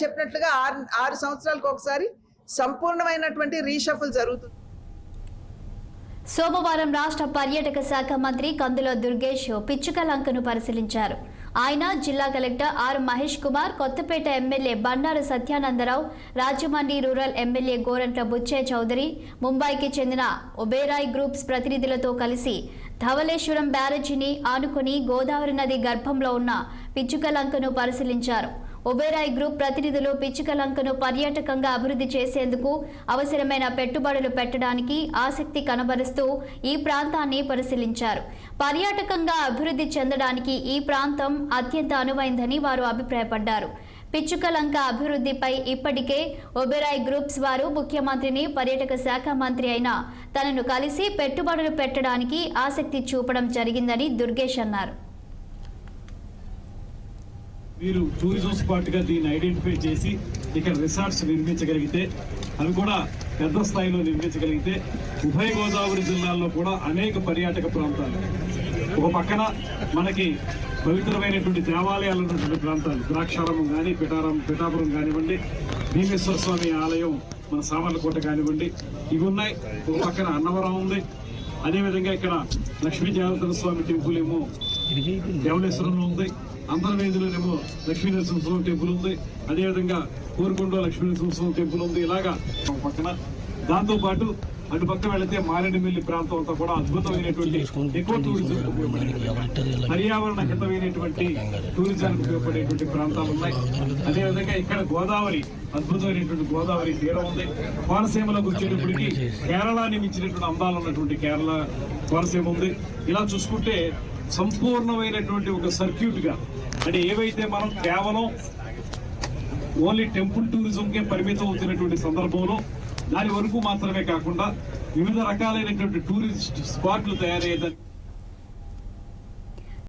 చెప్పినట్లుగా 6 సంవత్సరాలకు ఒకసారి సంపూర్ణమైనటువంటి రీషఫుల్ జరుగుతుంది. సోమవారం రాష్ట్ర పర్యాటక శాఖ మంత్రి కందుల దుర్గేష్ పిచ్చుకలంకను పరిశీలించారు. ఆయన జిల్లా collector R Mahesh Kumar, Kothapeta MLA Bandaru Satyanandarao, Rajahmundry rural MLA Gorantla Butchaiah Chowdary, ముంబైకి చెందిన ఒబేరాయ్ గ్రూప్స్ ప్రతినిధులతో కలిసి ధవళేశ్వరం బ్యారేజీని ఆనుకుని గోదావరి నది గర్భంలో ఉన్న పిచ్చుకలంకను పరిశీలించారు. ఒబేరాయ్ గ్రూప్ ప్రతినిధులు పిచ్చుకలంకను పర్యాటకంగా అభివృద్ధి చేసేందుకు అవసరమైన పెట్టుబడులు పెట్టడానికి ఆసక్తి కనబరుస్తూ ఈ ప్రాంతాన్ని పరిశీలించారు. పర్యాటకంగా అభివృద్ధి చెందడానికి ఈ ప్రాంతం అత్యంత అనువైందని వారు అభిప్రాయపడ్డారు. పిచ్చుకలంక అభివృద్ధిపై ఇప్పటికే ఒబేరాయ్ గ్రూప్స్ వారు ముఖ్యమంత్రిని, పర్యాటక శాఖ మంత్రి అయిన తనను కలిసి పెట్టుబడులు పెట్టడానికి ఆసక్తి చూపడం జరిగిందని దుర్గేష్ అన్నారు. మీరు టూరిజం స్పాట్ గా దీన్ని ఐడెంటిఫై చేసి ఇక్కడ రిసార్ట్స్ నిర్మించగలిగితే, అవి కూడా పెద్ద స్థాయిలో నిర్మించగలిగితే ఉభయ గోదావరి జిల్లాల్లో కూడా అనేక పర్యాటక ప్రాంతాలు, ఒక పక్కన మనకి పవిత్రమైనటువంటి దేవాలయాలు ఉన్నటువంటి ప్రాంతాలు, ద్రాక్షారామం కానీ, పిఠాపురం కానివ్వండి, భీమేశ్వర స్వామి ఆలయం మన సామర్లకోట కానివ్వండి, ఇవి ఉన్నాయి. ఒక పక్కన అన్నవరం ఉంది. అదేవిధంగా ఇక్కడ లక్ష్మీ జనార్దన స్వామి టెంపుల్ ఏమో దేవళేశ్వరంలో ఉంది. అంతర్వేదిలోనేమో లక్ష్మీ నరసింహస్వామి టెంపుల్ ఉంది. అదేవిధంగా కోరుకొండ లక్ష్మీ నరసింహస్వామి టెంపుల్ ఉంది. ఇలాగా ఒక పక్కన, దాంతో పాటు అటు పక్క వెళితే మారేడుమిల్లి ప్రాంతం అంతా కూడా అద్భుతమైనటువంటి ఎక్కువ టూరిజం పర్యావరణ హితమైనటువంటి టూరిజానికి ఉపయోగపడేటువంటి ప్రాంతాలు ఉన్నాయి. అదేవిధంగా ఇక్కడ గోదావరి, అద్భుతమైనటువంటి గోదావరి తీరం ఉంది. కోనసీమలోకి వచ్చేటప్పటికి కేరళని మించినటువంటి అందాలు ఉన్నటువంటి కేరళ కోనసీమ ఉంది. ఇలా చూసుకుంటే సంపూర్ణమైనటువంటి ఒక సర్క్యూట్ గా, అంటే ఏవైతే మనం కేవలం ఓన్లీ టెంపుల్ టూరిజంకే పరిమితం అవుతున్నటువంటి సందర్భంలో దాని వరకు మాత్రమే కాకుండా వివిధ రకాలైనటువంటి టూరిస్ట్ స్పాట్లు తయారయ్యేదాన్ని